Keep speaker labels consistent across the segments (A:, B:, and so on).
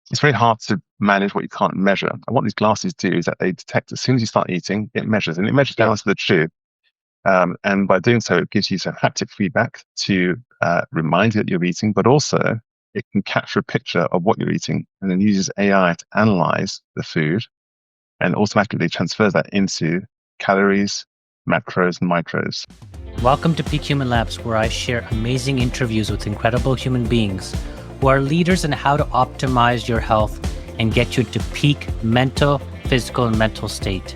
A: it's very hard to manage what you can't measure. And what these glasses do is that they detect as soon as you start eating, it measures, and it measures down to the tube. And by doing so, it gives you some haptic feedback to remind you that you're eating, but also it can capture a picture of what you're eating and then uses AI to analyze the food and automatically transfers that into calories, macros, and micros.
B: Welcome to Peak Human Labs, where I share amazing interviews with incredible human beings who are leaders in how to optimize your health and get you to peak mental, physical, and mental state.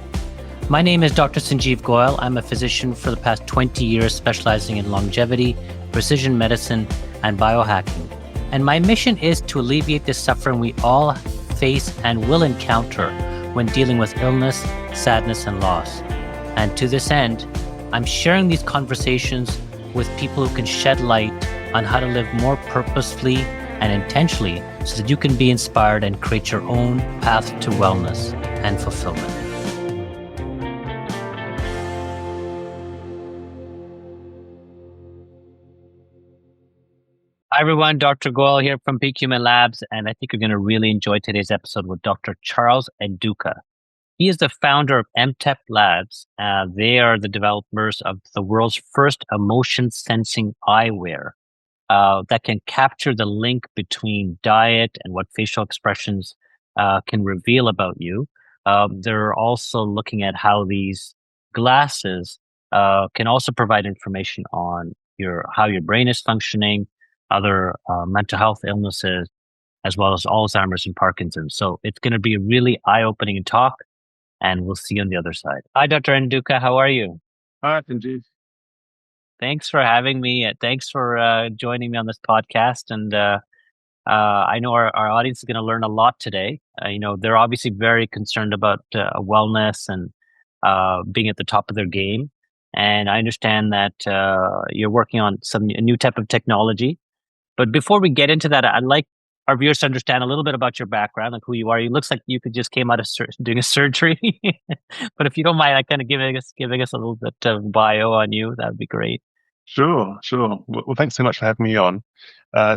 B: My name is Dr. Sanjeev Goel. I'm a physician for the past 20 years, specializing in longevity, precision medicine, and biohacking. And my mission is to alleviate the suffering we all face and will encounter when dealing with illness, sadness, and loss. And to this end, I'm sharing these conversations with people who can shed light on how to live more purposefully and intentionally so that you can be inspired and create your own path to wellness and fulfillment. Hi, everyone. Dr. Goel here from Peak Human Labs, and I think you're going to really enjoy today's episode with Dr. Charles Nduka. He is the founder of Emteq Labs. They are the developers of the world's first emotion sensing eyewear that can capture the link between diet and what facial expressions can reveal about you. They're also looking at how these glasses can also provide information on how your brain is functioning, other mental health illnesses, as well as Alzheimer's and Parkinson's. So it's going to be a really eye-opening talk, and we'll see you on the other side. Hi, Dr. Nduka. How are you?
A: Hi, Sanjeev.
B: Thanks for having me. Thanks for joining me on this podcast. And I know our audience is going to learn a lot today. They're obviously very concerned about wellness and being at the top of their game. And I understand that you're working on a new type of technology. But before we get into that, I'd like our viewers to understand a little bit about your background, like who you are. It looks like you just came out of doing a surgery. But if you don't mind, kind of giving us a little bit of bio on you, that would be great.
A: Sure. Well, thanks so much for having me on.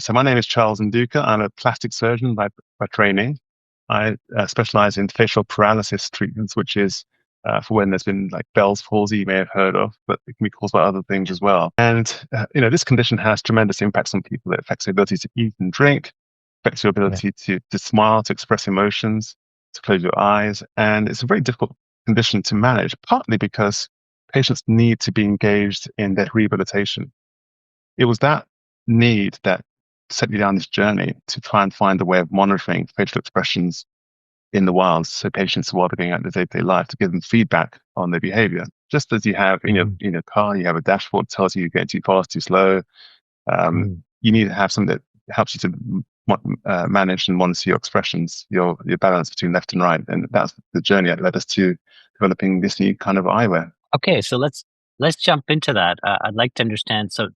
A: So my name is Charles Nduka. I'm a plastic surgeon by training. I specialize in facial paralysis treatments, which is for when there's been like Bell's palsy, you may have heard of, but it can be caused by other things as well. And, this condition has tremendous impacts on people. It affects their ability to eat and drink, affects your ability to smile, to express emotions, to close your eyes. And it's a very difficult condition to manage, partly because patients need to be engaged in their rehabilitation. It was that need that set me down this journey to try and find a way of monitoring facial expressions in the wild, so patients who are going out in their day-to-day life, to give them feedback on their behavior. Just as you have in your car, you have a dashboard that tells you you're going too fast, too slow. You need to have something that helps you to manage and monitor your expressions, your balance between left and right. And that's the journey that led us to developing this new kind of eyewear.
B: Okay, so let's jump into that. I'd like to understand. So,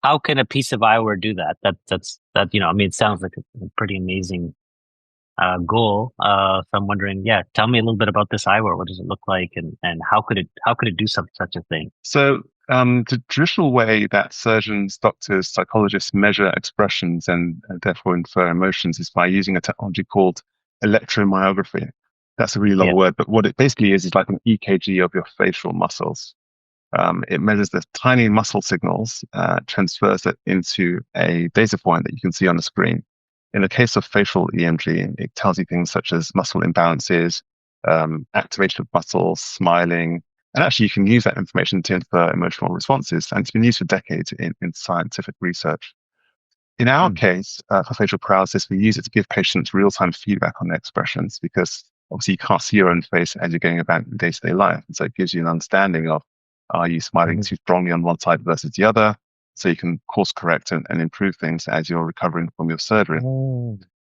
B: how can a piece of eyewear do that? It sounds like a pretty amazing goal. So I'm wondering, tell me a little bit about this eyewear. What does it look like, and how could it do such a thing?
A: So the traditional way that surgeons, doctors, psychologists measure expressions and therefore infer emotions is by using a technology called electromyography. That's a really long word, but what it basically is like an EKG of your facial muscles. It measures the tiny muscle signals, transfers it into a data point that you can see on the screen. In the case of facial EMG, it tells you things such as muscle imbalances, activation of muscles, smiling, and actually you can use that information to infer emotional responses. And it's been used for decades in scientific research. In our case, for facial paralysis, we use it to give patients real-time feedback on their expressions, because obviously you can't see your own face as you're going about your day-to-day life. And so it gives you an understanding of, are you smiling too strongly on one side versus the other? So you can course correct and improve things as you're recovering from your surgery.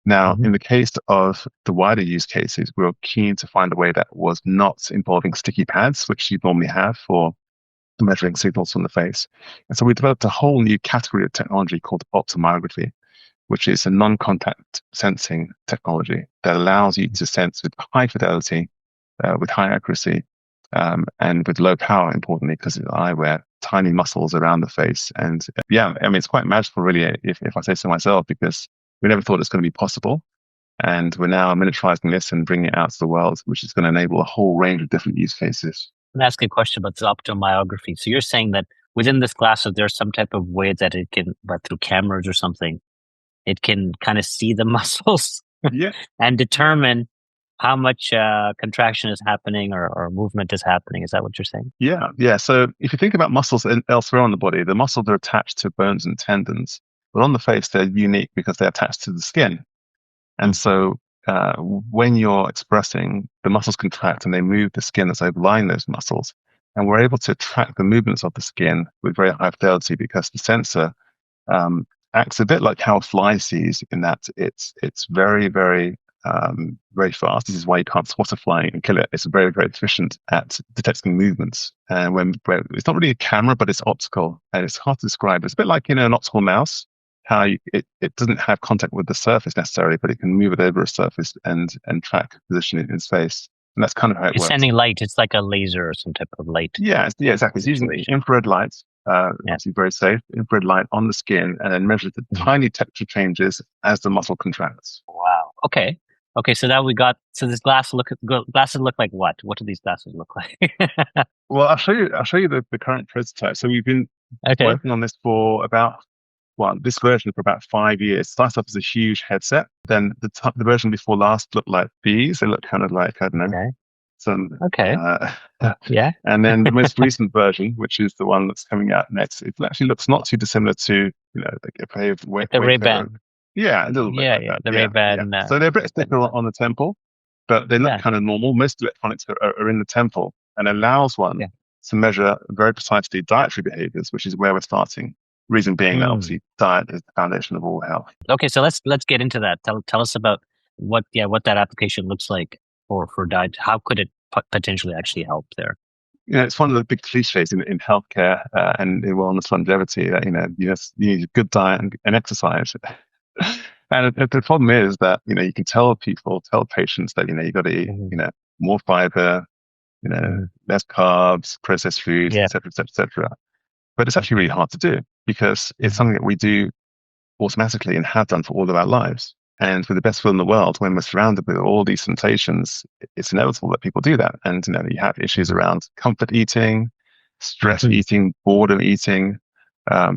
A: Now, in the case of the wider use cases, we were keen to find a way that was not involving sticky pads, which you normally have for measuring signals from the face. And so we developed a whole new category of technology called optomyography, which is a non-contact sensing technology that allows you to sense with high fidelity, with high accuracy, and with low power, importantly, because it's eyewear, tiny muscles around the face. And it's quite magical, really, if I say so myself, because we never thought it's going to be possible. And we're now miniaturizing this and bringing it out to the world, which is going to enable a whole range of different use cases.
B: Let me ask you a question about the optical myography. So you're saying that within this glasses, there's some type of way that it can, but through cameras or something, it can kind of see the muscles
A: Yeah.
B: and determine how much contraction is happening or movement is happening. Is that what you're saying?
A: Yeah. Yeah. So if you think about muscles elsewhere on the body, the muscles are attached to bones and tendons, but on the face, they're unique because they're attached to the skin. And so when you're expressing, the muscles contract and they move the skin that's overlying those muscles. And we're able to track the movements of the skin with very high fidelity because the sensor acts a bit like how a fly sees, in that it's very, very, very fast. This is why you can't spot a fly and kill it. It's very, very efficient at detecting movements. And when it's not really a camera, but it's optical, and it's hard to describe. It's a bit like, an optical mouse, how it doesn't have contact with the surface necessarily, but it can move it over a surface and track position in space. And that's kind of how it
B: It's
A: works.
B: sending light. It's like a laser or some type of light.
A: Yeah, exactly. It's using infrared light, obviously very safe, infrared light on the skin, and then measures the tiny temperature changes as the muscle contracts.
B: Wow. Okay. So now this glasses look like what? What do these glasses look like?
A: Well, I'll show you the current prototype. So we've been working on this for this version for about 5 years. It starts off as a huge headset. Then the version before last looked like bees. They look kind of like, I don't know, some.
B: Yeah.
A: And then the most recent version, which is the one that's coming out next, it actually looks not too dissimilar to, like a pair of
B: the Ray-Ban.
A: Yeah, a little bit.
B: Yeah,
A: like
B: the Ray-Ban.
A: Yeah. So they're a bit thicker on the temple, but they look kind of normal. Most electronics are in the temple, and allows one to measure very precisely dietary behaviors, which is where we're starting. Reason being that obviously diet is the foundation of all health.
B: Okay, so let's get into that. Tell us about what that application looks like for diet. How could it potentially actually help there?
A: It's one of the big cliches in healthcare and in wellness longevity that you need a good diet and exercise. And the problem is that you can tell patients that you got to eat more fiber, less carbs, processed foods, etc., etc., etc. But it's actually really hard to do because it's something that we do automatically and have done for all of our lives. And with the best will in the world, when we're surrounded with all these temptations, it's inevitable that people do that. And you have issues around comfort eating, stress eating, boredom eating,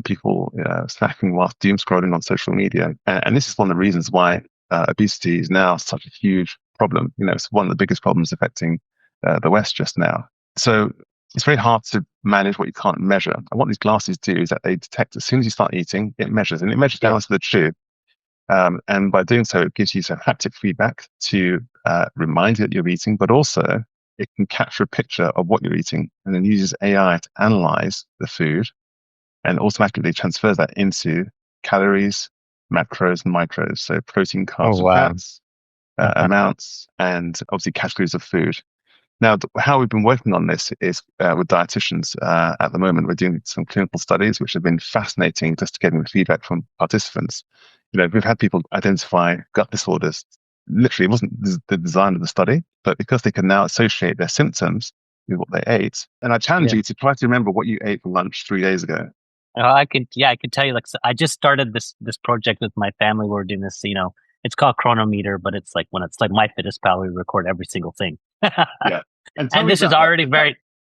A: people snacking whilst doom scrolling on social media. And this is one of the reasons why obesity is now such a huge problem. It's one of the biggest problems affecting the West just now. So it's very hard to manage what you can't measure. And what these glasses do is that they detect as soon as you start eating, it measures, and it measures down to the tube. And by doing so, it gives you some haptic feedback to remind you that you're eating, but also it can capture a picture of what you're eating and then uses AI to analyze the food and automatically transfers that into calories, macros, and micros. So protein, carbs, and fats, amounts, and obviously categories of food. Now, how we've been working on this is with dietitians. At the moment, we're doing some clinical studies, which have been fascinating, just getting the feedback from participants. We've had people identify gut disorders. Literally, it wasn't the design of the study, but because they can now associate their symptoms with what they ate. And I challenge you to try to remember what you ate for lunch 3 days ago.
B: I could tell you, I just started this project with my family. We're doing this, it's called Chronometer, but it's like when it's like MyFitnessPal, we record every single thing. And this is already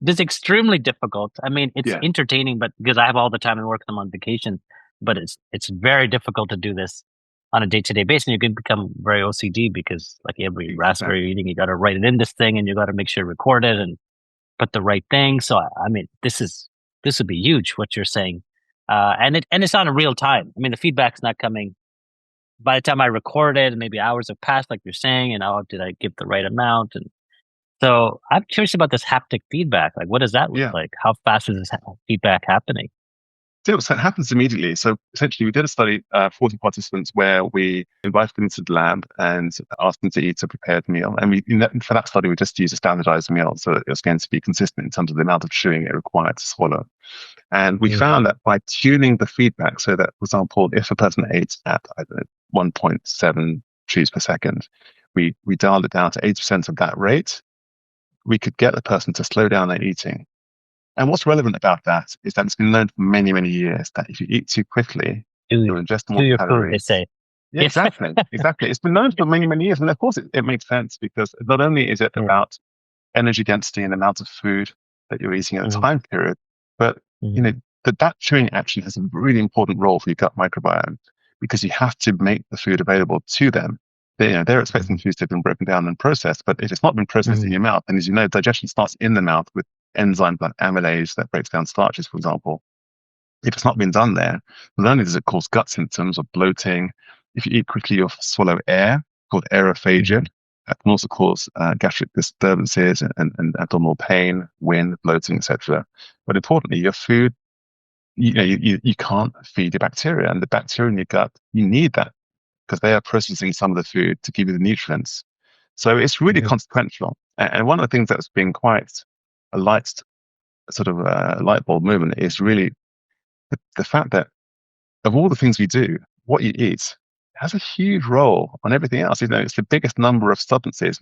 B: this is extremely difficult. I mean, it's entertaining, but because I have all the time and work, I'm on vacation, but it's very difficult to do this on a day-to-day basis. And you can become very OCD because like every raspberry you're eating, you got to write it in this thing and you got to make sure you record it and put the right thing. So, I mean, this would be huge, what you're saying. And it's not in real time. I mean, the feedback's not coming. By the time I record it, maybe hours have passed, like you're saying, and did I give the right amount? And so I'm curious about this haptic feedback. Like, what does that look like? How fast is this feedback happening?
A: So it happens immediately. So essentially, we did a study, 40 participants, where we invited them into the lab and asked them to eat a prepared meal. And for that study, we just used a standardized meal, so it was going to be consistent in terms of the amount of chewing it required to swallow. And we found that by tuning the feedback, so that, for example, if a person ate at 1.7 chews per second, we dialed it down to 80% of that rate, we could get the person to slow down their eating. And what's relevant about that is that it's been known for many, many years that if you eat too quickly, you'll ingest more calories.
B: Food, they say.
A: Yeah, exactly. Exactly. It's been known for many, many years. And of course, it makes sense because not only is it
B: Yeah.
A: about energy density and amount of food that you're eating at a
B: Mhm.
A: time period, but, you know,
B: Mhm.
A: that chewing action has a really important role for your gut microbiome because you have to make the food available to them. They're expecting
B: Mhm.
A: foods to have been broken down and processed, but if it's not been processed in
B: Mhm.
A: your mouth, then as you know, digestion starts in the mouth with enzymes like amylase that breaks down starches, for example. If it's not been done there, not only does it cause gut symptoms of bloating, if you eat quickly, you'll swallow air called aerophagia.
B: Mhm.
A: That can also cause gastric disturbances and abdominal pain, wind, bloating, etc. But importantly, your food, you can't feed your bacteria, and the bacteria in your gut, you need that because they are processing some of the food to give you the nutrients. So it's really
B: Mhm.
A: consequential. And one of the things that's been quite a light bulb movement is really the fact that of all the things we do, what you eat has a huge role on everything else. It's the biggest number of substances,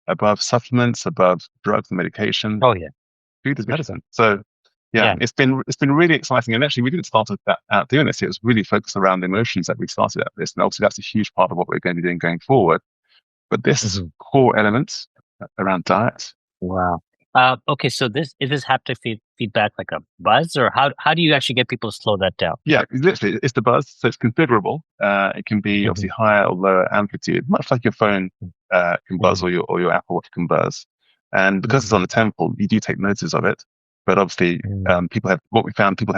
A: above supplements, above drugs and medication.
B: Oh yeah,
A: Food is
B: for sure.
A: medicine. So, yeah,
B: Yeah.
A: it's been really exciting. And actually, we didn't start out doing this. It was really focused around the emotions that we started at this, and obviously that's a huge part of what we're going to be doing going forward. But this
B: Mhm.
A: core element around diet.
B: Wow. Okay, so this is this haptic feedback like a buzz, or how do you actually get people to slow that down?
A: Yeah, literally, it's the buzz, so it's configurable. It can be obviously
B: Mhm.
A: higher or lower amplitude, much like your phone can buzz
B: Mhm.
A: or your Apple Watch can buzz. And because it's
B: Mhm.
A: on the temple, you do take notice of it. But obviously,
B: Mhm.
A: people have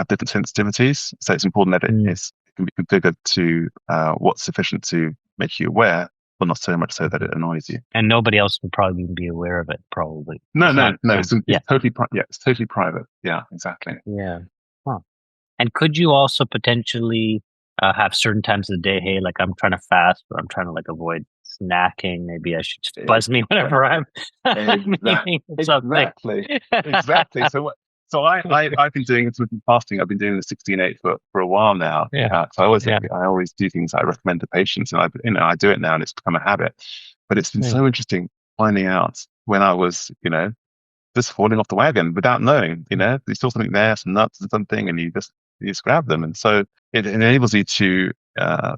A: different sensitivities, so it's important that
B: Mhm.
A: it can be configured to what's sufficient to make you aware, but not so much so that
B: Mhm.
A: it annoys you.
B: And nobody else would probably even be aware of it. Probably
A: No,
B: it's
A: no,
B: not
A: no.
B: some.
A: It's
B: Yeah.
A: totally it's totally private. Yeah, exactly.
B: Yeah. Huh. And could you also potentially have certain times of the day? Hey, like I'm trying to fast, or I'm trying to like avoid snacking. Maybe I should just buzz me whenever I'm eating something.
A: Exactly. Exactly. So I've been doing intermittent fasting. I've been doing the 16/8 for a while now.
B: Yeah.
A: So
B: Yeah.
A: I always do things I recommend to patients, and I do it now, and it's become a habit. But it's been
B: Mm.
A: so interesting finding out when I was just falling off the wagon without knowing. There's still something there, some nuts or something, and you just grab them, and so it enables you to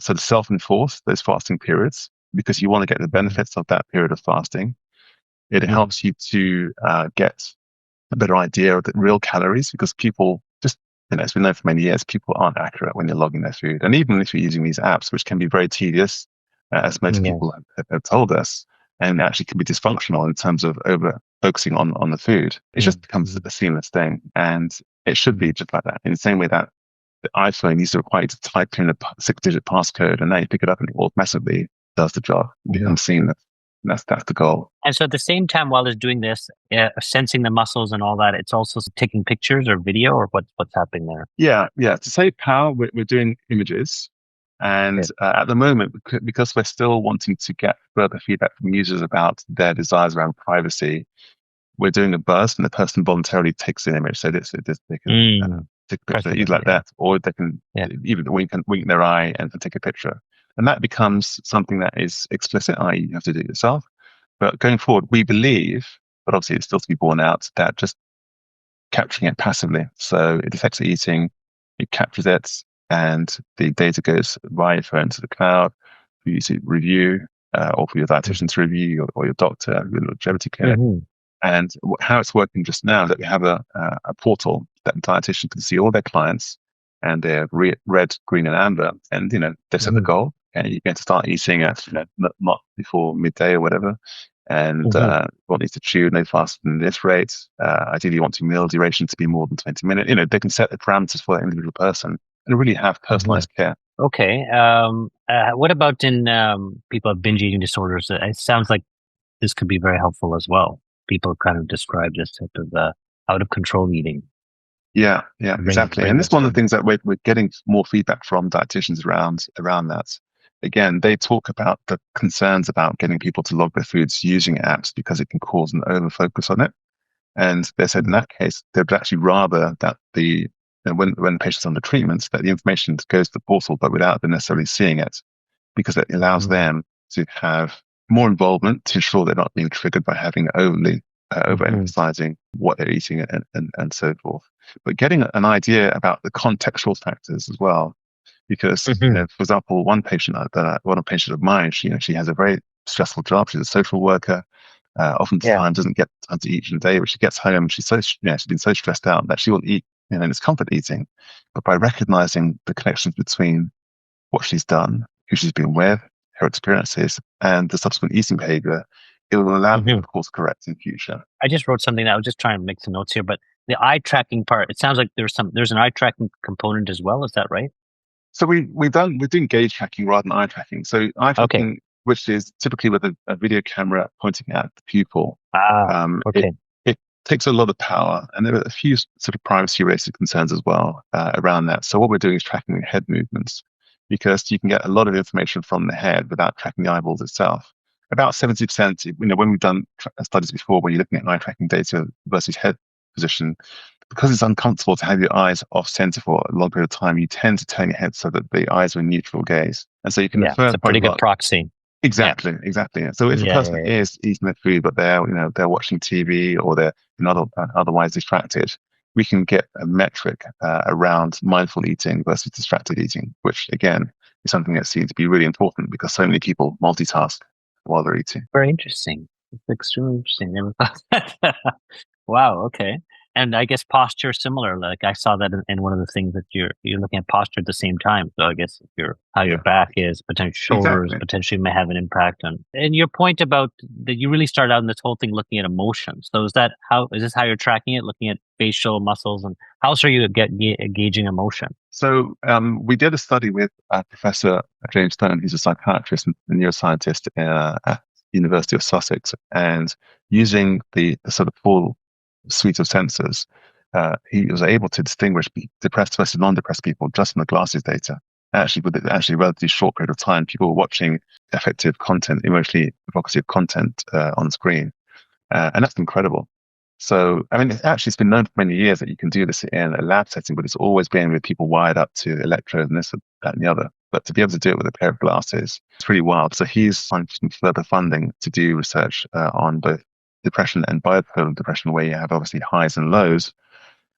A: sort of self-enforce those fasting periods because you want to get the
B: Mhm.
A: benefits of that period of fasting. It
B: Mhm.
A: helps you to get a better idea of the real calories because people just, as we know for many years, people aren't accurate when they're logging their food. And even if you're using these apps, which can be very tedious, as most people
B: Yes.
A: have told us, and actually can be dysfunctional in terms of over focusing on the food, it just becomes
B: Mhm.
A: a seamless thing. And it should be just like that. In the same way that the iPhone used to require you to type in a 6-digit passcode, and now you pick it up and it automatically does the job. It
B: Mhm.
A: becomes seamless. And that's the goal.
B: And so at the same time, while it's doing this, sensing the muscles and all that, it's also taking pictures or video, or what's happening there.
A: Yeah, yeah. To save power, we're doing images. And
B: Okay.
A: at the moment, because we're still wanting to get further feedback from users about their desires around privacy, we're doing a burst and the person voluntarily takes an image. So they can take a
B: Press
A: picture
B: the
A: either
B: button.
A: like that, or they can
B: Yeah.
A: even wink their eye and take a picture. And that becomes something that is explicit, i.e. you have to do it yourself. But going forward, we believe, but obviously it's still to be borne out, that just capturing it passively. So it detects the eating, it captures it, and the data goes via your phone to the cloud for you to review, or for your dietitian to review, or your doctor, your longevity clinic.
B: Mm-hmm.
A: And how it's working just now is that we have a portal that the dietitian can see all their clients and their red, green, and amber. And, they set the
B: Mm-hmm.
A: goal. And you're going to start eating at, not before midday or whatever. And
B: Mm-hmm.
A: what needs to chew no faster than this rate. Ideally, you want your meal duration to be more than 20 minutes. They can set the parameters for that individual person and really have
B: Mm-hmm.
A: personalized care.
B: Okay. What about in people with binge eating disorders? It sounds like this could be very helpful as well. People kind of describe this type of out of control eating.
A: Yeah, yeah, exactly.
B: Bring
A: And this is
B: this
A: one of
B: in.
A: the things that we're getting more feedback from dietitians around that. Again, they talk about the concerns about getting people to log their foods using apps because it can cause an over focus on it. And they said in
B: Mm-hmm.
A: that case, they would actually rather that when the patient's under treatment, that the information goes to the portal, but without them necessarily seeing it, because it allows them to have more involvement to ensure they're not being triggered by having
B: Mm-hmm.
A: overemphasizing what they're eating and so forth. But getting an idea about the contextual factors as well. Because,
C: Hmm.
A: for example, one patient of mine, she has a very stressful job. She's a social worker.
C: Yeah.
A: Oftentimes doesn't get time to eat in the day, but she gets home. She's been so stressed out that she will eat, and it's comfort eating. But by recognizing the connections between what she's done, who she's been with, her experiences, and the subsequent eating behavior, it will allow her,
C: Hmm.
A: of course, correct in future.
C: I just wrote something. I was just trying to make some notes here, but the eye tracking part, it sounds like there's an eye tracking component as well. Is that right?
A: So we're doing gaze tracking rather than eye tracking. So eye
C: Okay.
A: tracking, which is typically with a video camera pointing at the pupil,
C: Ah,
A: it
C: okay.
A: it takes a lot of power, and there are a few sort of privacy-related concerns as well around that. So what we're doing is tracking the head movements, because you can get a lot of information from the head without tracking the eyeballs itself. About 70%, when we've done studies before, where you're looking at eye tracking data versus head position, because it's uncomfortable to have your eyes off center for a long period of time, you tend to turn your head so that the eyes are in neutral gaze. And so you can
C: Yeah,
A: infer
C: it's a
A: quite a
C: pretty good
A: lot.
C: proxy. Yeah.
A: Exactly. So if a
C: Yeah.
A: person
C: Yeah.
A: is eating their food, but they're watching TV, or they're otherwise distracted, we can get a metric around mindful eating versus distracted eating, which again is something that seems to be really important because so many people multitask while they're eating.
C: Very interesting. It's extremely interesting. Never thought that. Wow. Okay. And I guess posture similar. Like I saw that in one of the things that you're looking at posture at the same time. So I guess if how your
A: Yeah,
C: back is, potential shoulders
A: exactly.
C: potentially may have an impact on. And your point about that you really started out in this whole thing looking at emotions. So is this how you're tracking it? Looking at facial muscles, and how else are you gauging emotion?
A: So we did a study with Professor James Stone, who's a psychiatrist and neuroscientist at University of Sussex, and using the sort of full suite of sensors, he was able to distinguish depressed versus non-depressed people just from the glasses data. Actually, with a relatively short period of time, people were watching effective content, emotionally evocative content on screen. And that's incredible. So, I mean, it's been known for many years that you can do this in a lab setting, but it's always been with people wired up to electrodes and this, that, and the other. But to be able to do it with a pair of glasses, it's pretty wild. So he's finding some further funding to do research on both depression and bipolar depression, where you have obviously highs and lows,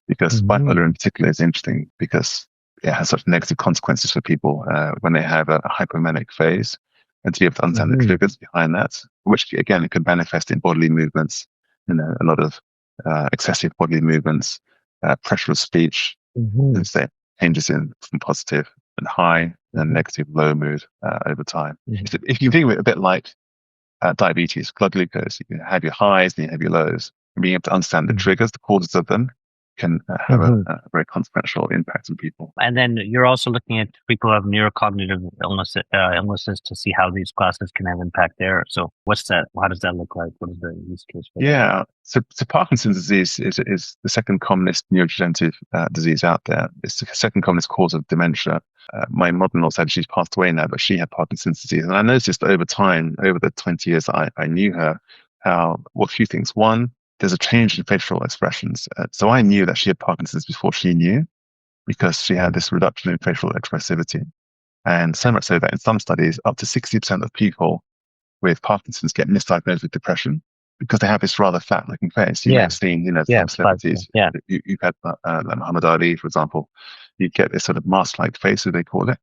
A: because bipolar in
C: Mhm.
A: particular is interesting because it has such negative consequences for people when they have a hypomanic phase, and to be able to understand the
C: Mhm.
A: triggers behind that, which again, it can manifest in bodily movements, a lot of excessive bodily movements, pressure of speech,
C: Mhm.
A: and say changes in from positive and high and
C: Mhm.
A: negative low mood over time.
C: Mhm.
A: If you think of it a bit like diabetes, blood glucose, you have your highs and you have your lows, and being able to understand the
C: Mhm.
A: triggers, the causes of them, can have
C: Mhm.
A: a very consequential impact on people.
C: And then you're also looking at people who have neurocognitive illnesses to see how these classes can have impact there. So what's that? How does that look like? What is the use case for that?
A: Yeah. So Parkinson's disease is the second commonest neurodegenerative disease out there. It's the second commonest cause of dementia. My mother-in-law said she's passed away now, but she had Parkinson's disease. And I noticed over time, over the 20 years I knew her, a few things. One, there's a change in facial expressions. So I knew that she had Parkinson's before she knew, because she had this reduction in facial expressivity. And so much so that in some studies, up to 60% of people with Parkinson's get misdiagnosed with depression because they have this rather fat-looking face. You may
C: Yeah,
A: have seen,
C: yeah,
A: some celebrities.
C: yeah.
A: You've had like Muhammad Ali, for example. You get this sort of mask-like face, as they call it.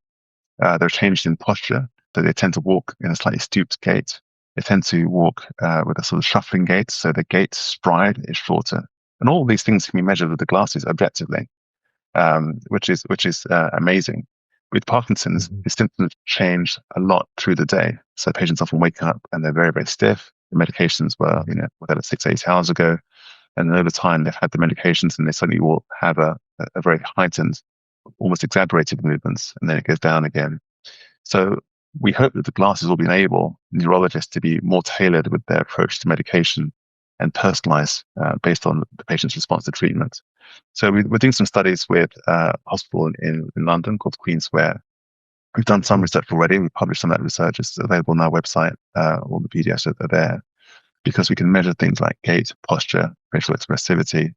A: They're changed in posture, so they tend to walk in a slightly stooped gait. They tend to walk with a sort of shuffling gait, so the gait stride is shorter. And all these things can be measured with the glasses objectively, which is amazing. With Parkinson's,
C: Mhm.
A: the symptoms change a lot through the day. So patients often wake up and they're very, very stiff. The medications were 6, 8 hours ago. And then over time, they've had the medications and they suddenly will have a very heightened, almost exaggerated movements. And then it goes down again. So we hope that the glasses will enable neurologists to be more tailored with their approach to medication and personalized based on the patient's response to treatment. So we're doing some studies with a hospital in London called Queen Square. We've done some
C: Mhm.
A: research already. We've published some of that research. It's available on our website. All the PDFs are there, because we can measure things like gait, posture, facial expressivity,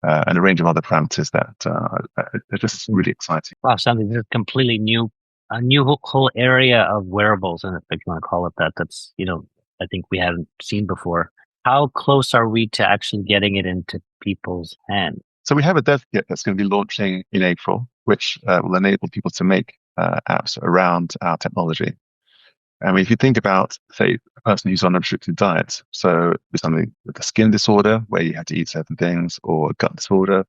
A: and a range of other parameters that are just really exciting.
C: Wow, something just completely new, a new whole area of wearables, and if you want to call it that, that's I think we haven't seen before. How close are we to actually getting it into people's hands?
A: So we have a dev kit that's going to be launching in April, which will enable people to make apps around our technology. I mean, if you think about, say, a person who's on a restricted diet, so with something with a skin disorder where you have to eat certain things, or a gut disorder,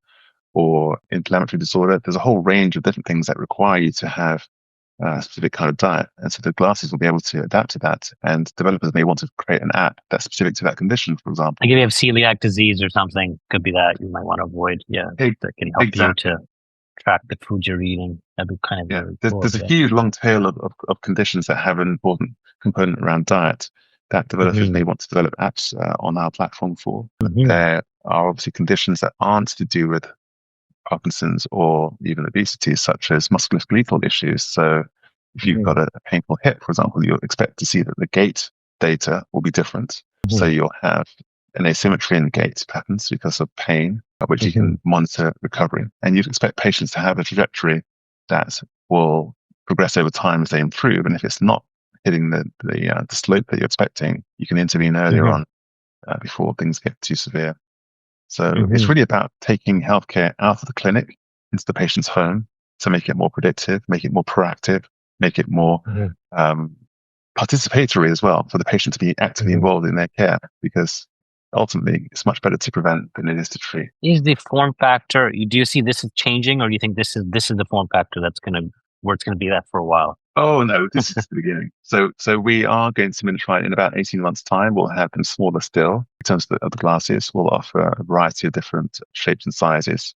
A: or inflammatory disorder, there's a whole range of different things that require you to have a specific kind of diet. And so the glasses will be able to adapt to that. And developers may want to create an app that's specific to that condition, for example.
C: Like if you have celiac disease or something, could be that you might want to avoid. Yeah, that can help
A: Exactly.
C: you to track the food you're eating. That'd be kind of really cool.
A: There's a huge long tail of conditions that have an important component around diet that developers may want to develop apps on our platform for. There are obviously conditions that aren't to do with Parkinson's or even obesity, such as musculoskeletal issues. So if you've got a painful hip, for example, you'll expect to see that the gait data will be different. So you'll have an asymmetry in gait patterns because of pain, which you can monitor recovery. And you'd expect patients to have a trajectory that will progress over time as they improve. And if it's not hitting the slope that you're expecting, you can intervene earlier on before things get too severe. So it's really about taking healthcare out of the clinic into the patient's home to make it more predictive, make it more proactive, make it more participatory as well, for the patient to be actively involved in their care, because ultimately it's much better to prevent than it is to treat.
C: Is the form factor, do you see this is changing, or do you think this is the form factor that's where it's gonna be that for a while?
A: Oh no, this is the beginning. So we are going to miniaturize in about 18 months' time. We'll have them smaller still. In terms of the glasses, we'll offer a variety of different shapes and sizes,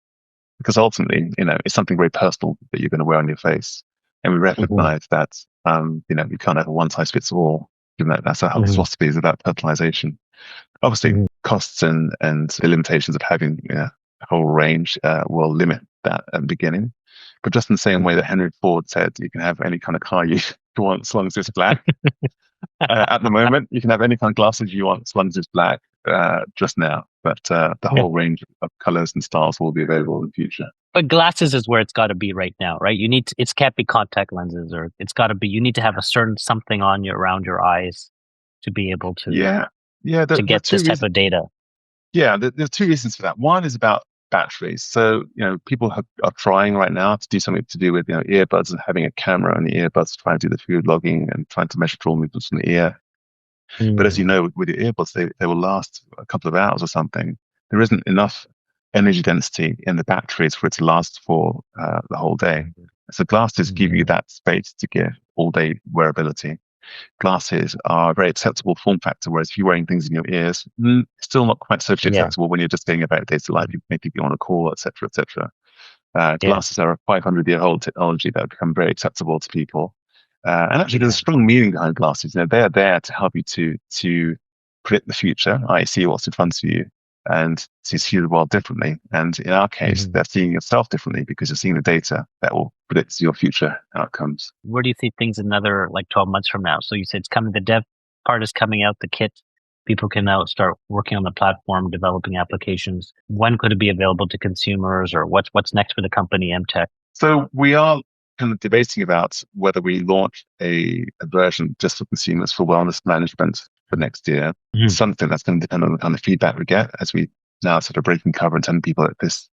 A: because ultimately, it's something very personal that you're going to wear on your face. And we recognize that, you can't have a one size fits all, given that that's our whole philosophy is about personalization. Obviously, costs and the limitations of having a whole range will limit that at the beginning. But just in the same way that Henry Ford said, you can have any kind of car you want as long as it's black. At the moment, you can have any kind of glasses you want as long as it's black just now. But the whole range of colors and styles will be available in the future.
C: But glasses is where it's got to be right now, right? It can't be contact lenses, or it's got to be, you need to have a certain something on you around your eyes to be able to to get this type of data.
A: Yeah, there's two reasons for that. One is about batteries. So, people are trying right now to do something to do with, earbuds and having a camera on the earbuds to try and do the food logging and trying to measure draw movements from the ear. But as you know, with your earbuds, they will last a couple of hours or something. There isn't enough energy density in the batteries for it to last for the whole day. So glasses give you that space to give all day wearability. Glasses are a very acceptable form factor, whereas if you're wearing things in your ears, still not quite socially acceptable when you're just going about day to life. You may be on a call, etc., etc. Glasses are a 500-year-old technology that have become very acceptable to people. And actually, there's a strong meaning behind glasses. They're there to help you to predict the future, i.e., see what's in front of you, and to see the world differently. And in our case, they're seeing yourself differently because you're seeing the data that will predict your future outcomes.
C: Where do you see things another 12 months from now? So you said it's coming, the dev part is coming out, the kit. People can now start working on the platform, developing applications. When could it be available to consumers, or what's next for the company, Emteq?
A: So we are kind of debating about whether we launch a version just for consumers for wellness management for next year. Something that's going to depend on the kind of feedback we get as we now sort of breaking cover and telling people that this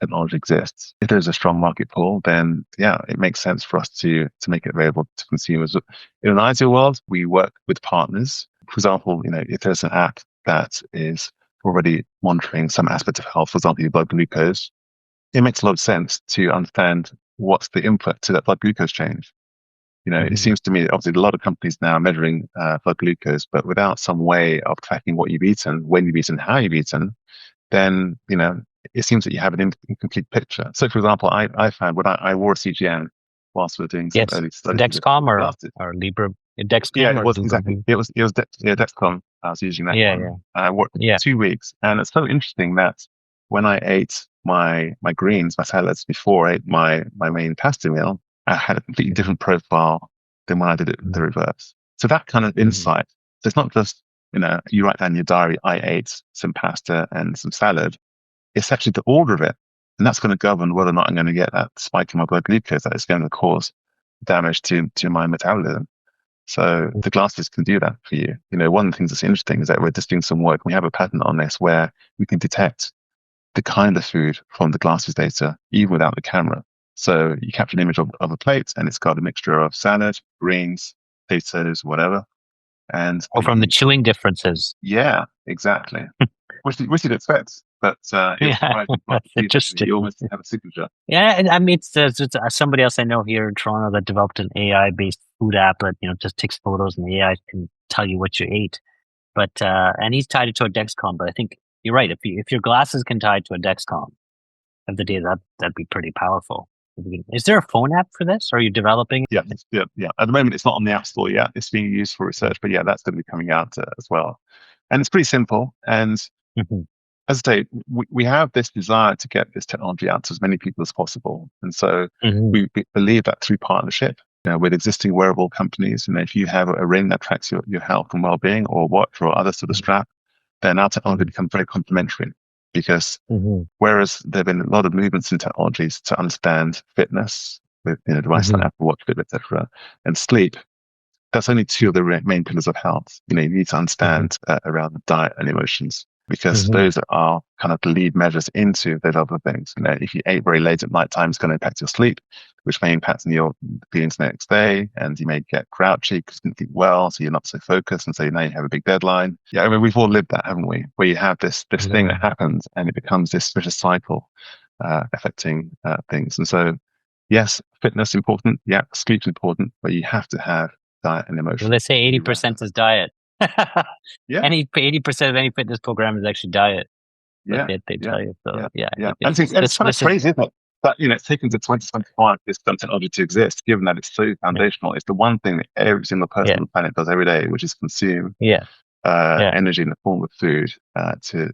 A: technology exists. If there's a strong market pull, then it makes sense for us to make it available to consumers. In an ideal world, we work with partners. For example, if there's an app that is already monitoring some aspect of health, for example, your blood glucose, it makes a lot of sense to understand what's the input to that blood glucose change. It seems to me that obviously a lot of companies now are measuring blood glucose, but without some way of tracking what you've eaten, when you've eaten, how you've eaten, then, it seems that you have an incomplete picture. So, for example, I found when I wore a CGM whilst we were doing some early studies.
C: Dexcom or Libra? Dexcom?
A: Yeah, it was exactly. It was Dexcom. I was using that one. I wore it for 2 weeks. And it's so interesting that when I ate my greens, my salads, before I ate my main pasta meal, I had a completely different profile than when I did it the reverse. So that kind of insight, so it's not just, you write down in your diary, I ate some pasta and some salad. It's actually the order of it. And that's going to govern whether or not I'm going to get that spike in my blood glucose that is going to cause damage to my metabolism. So the glasses can do that for you. One of the things that's interesting is that we're just doing some work. We have a patent on this where we can detect the kind of food from the glasses data, even without the camera. So you capture an image of a plate, and it's got a mixture of salad, greens, potatoes, whatever. And
C: Or from the chewing differences.
A: yeah, exactly. Which you'd expect, but it was
C: Yeah,
A: surprising.
C: that's interesting.
A: You almost have a signature.
C: Yeah, and I mean, it's somebody else I know here in Toronto that developed an AI-based food app that just takes photos and the AI can tell you what you ate. But and he's tied it to a Dexcom. But I think you're right. If your glasses can tie it to a Dexcom of the day, that'd be pretty powerful. Is there a phone app for this? Or are you developing?
A: Yeah, yeah. At the moment, it's not on the App Store yet. It's being used for research, but yeah, that's going to be coming out as well. And it's pretty simple. And
C: Mhm,
A: as I say, we have this desire to get this technology out to as many people as possible. And so
C: mhm,
A: we believe that through partnership, with existing wearable companies, and if you have a ring that tracks your health and well-being, or watch, or other sort of strap, then our technology becomes very complementary. Because
C: mhm,
A: whereas there have been a lot of movements in technologies to understand fitness with devices like
C: mhm,
A: Apple Watch, Fitbit, etc., and sleep, that's only two of the main pillars of health. You need to
C: mhm,
A: understand around the diet and emotions, because
C: mhm,
A: those are kind of the lead measures into those other things. If you ate very late at night time, it's going to impact your sleep, which may impact your feelings the next day, and you may get grouchy because you didn't sleep well, so you're not so focused, and so now you have a big deadline. Yeah, I mean, we've all lived that, haven't we? Where you have this thing that
C: mhm.
A: happens, and it becomes this vicious cycle affecting things. And so, yes, fitness important. Yeah, sleep's important, but you have to have diet and
C: Well,
A: emotion
C: they say
A: to be right.
C: 80% is diet.
A: Yeah,
C: Any 80% of any fitness program is actually diet. But
A: yeah,
C: they
A: yeah,
C: tell you. So
A: yeah,
C: yeah, I
A: yeah.
C: think
A: And
C: this is
A: it's kind of
C: this is
A: crazy, isn't it? That it's taken to 2025 for this technology to exist, given that it's so
C: yeah,
A: foundational. It's the one thing that every single person
C: yeah,
A: on the planet does every day, which is consume
C: yeah, yeah.
A: energy in the form of food to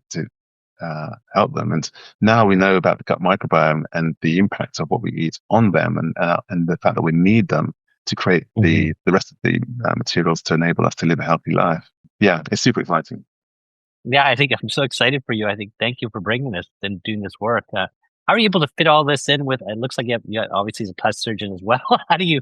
A: help them. And now we know about the gut microbiome and the impact of what we eat on them, and the fact that we need them to create
C: Mhm.
A: the rest of the materials to enable us to live a healthy life. Yeah, it's super exciting.
C: Yeah, I think I'm so excited for you. I think thank you for bringing this and doing this work. How are you able to fit all this in with? It looks like you obviously he's a plastic surgeon as well. How do you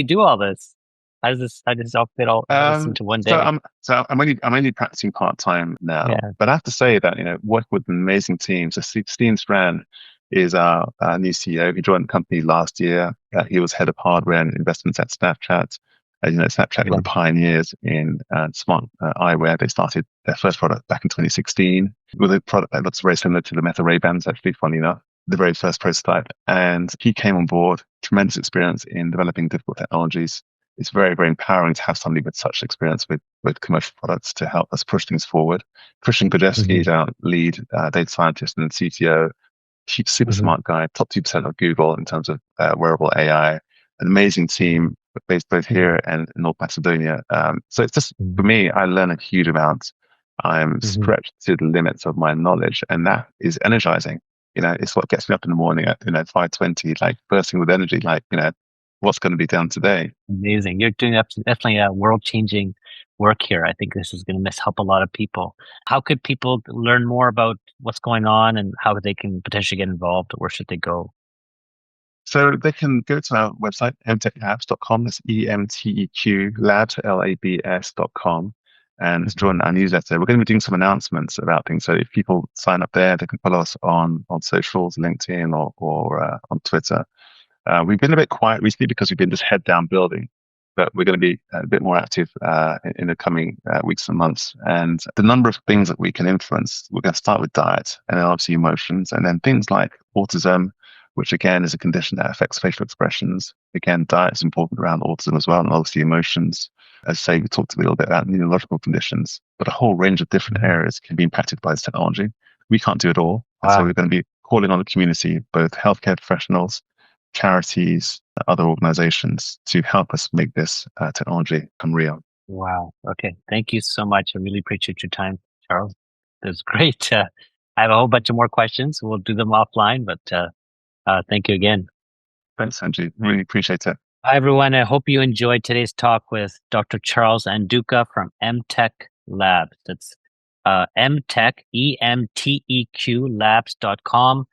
C: do all this? How does this all fit all this into one
A: So
C: day?
A: I'm only practicing part time now,
C: Yeah,
A: but I have to say that work with an amazing team. So Steen Strand is our new CEO. He joined the company last year. He was head of hardware and investments at Snapchat. Snapchat were
C: yeah.
A: the pioneers in smart eyewear. They started their first product back in 2016 with a product that looks very similar to the Meta Ray-Bans, actually, funny enough, the very first prototype. And he came on board, tremendous experience in developing difficult technologies. It's very, very empowering to have somebody with such experience with commercial products to help us push things forward. Christian Gajewski
C: Hmm.
A: is our lead data scientist and CTO. Super
C: Hmm.
A: smart guy, top 2% of Google in terms of wearable AI. An amazing team based both
C: Hmm.
A: here and in North Macedonia. So it's just, for
C: Hmm.
A: me, I learn a huge amount. I'm
C: Hmm.
A: stretched to the limits of my knowledge, and that is energizing. It's what gets me up in the morning at 5:20, like bursting with energy, like what's going to be done today.
C: Amazing. You're doing definitely a world changing work here. I think this is going to help a lot of people. How could people learn more about what's going on and how they can potentially get involved? Where should they go?
A: So they can go to our website, emteqlabs.com. That's EMTEQ labs, LABS.com, and
C: Mhm.
A: join our newsletter. We're going to be doing some announcements about things. So if people sign up there, they can follow us on socials, LinkedIn or on Twitter. We've been a bit quiet recently because we've been just head down building, but we're going to be a bit more active in the coming weeks and months. And the number of things that we can influence, we're going to start with diet and then obviously emotions, and then things like autism, which again is a condition that affects facial expressions. Again, diet is important around autism as well, and obviously emotions. As I say, we talked a little bit about neurological conditions, but a whole range of different
C: Mhm.
A: areas can be impacted by this technology. We can't do it all. And so
C: Wow.
A: we're going to be calling on the community, both healthcare professionals, charities, other organizations to help us make this technology come real.
C: Wow. Okay. Thank you so much. I really appreciate your time, Charles. That's great. I have a whole bunch of more questions. We'll do them offline, but thank you again.
A: Thanks, Sanjeev. Really appreciate it.
C: Hi, everyone. I hope you enjoyed today's talk with Dr. Charles Nduka from Emteq Labs. That's Emteq, EMTEQ Labs.com.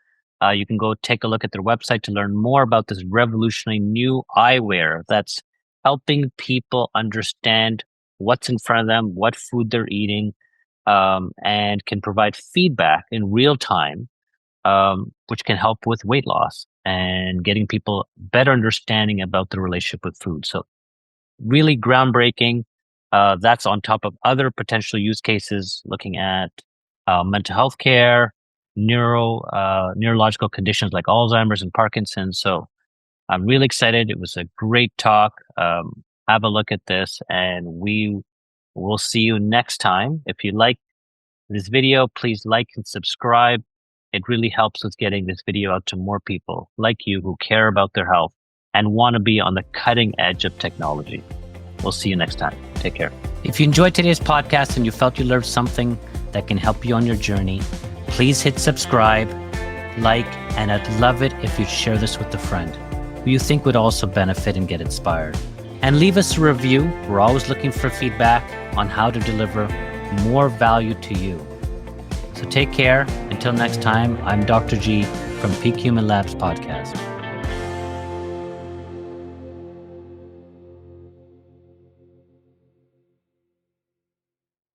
C: You can go take a look at their website to learn more about this revolutionary new eyewear that's helping people understand what's in front of them, what food they're eating, and can provide feedback in real time, which can help with weight loss. and getting people better understanding about the relationship with food. So really groundbreaking. That's on top of other potential use cases, looking at mental health care, neurological conditions like Alzheimer's and Parkinson's. So I'm really excited. It was a great talk. Have a look at this, and we will see you next time. If you like this video, please like and subscribe. It really helps with getting this video out to more people like you who care about their health and want to be on the cutting edge of technology. We'll see you next time. Take care.
B: If you enjoyed today's podcast and you felt you learned something that can help you on your journey, please hit subscribe, like, and I'd love it if you'd share this with a friend who you think would also benefit and get inspired. And leave us a review. We're always looking for feedback on how to deliver more value to you. So take care. Until next time, I'm Dr. G from Peak Human Labs Podcast.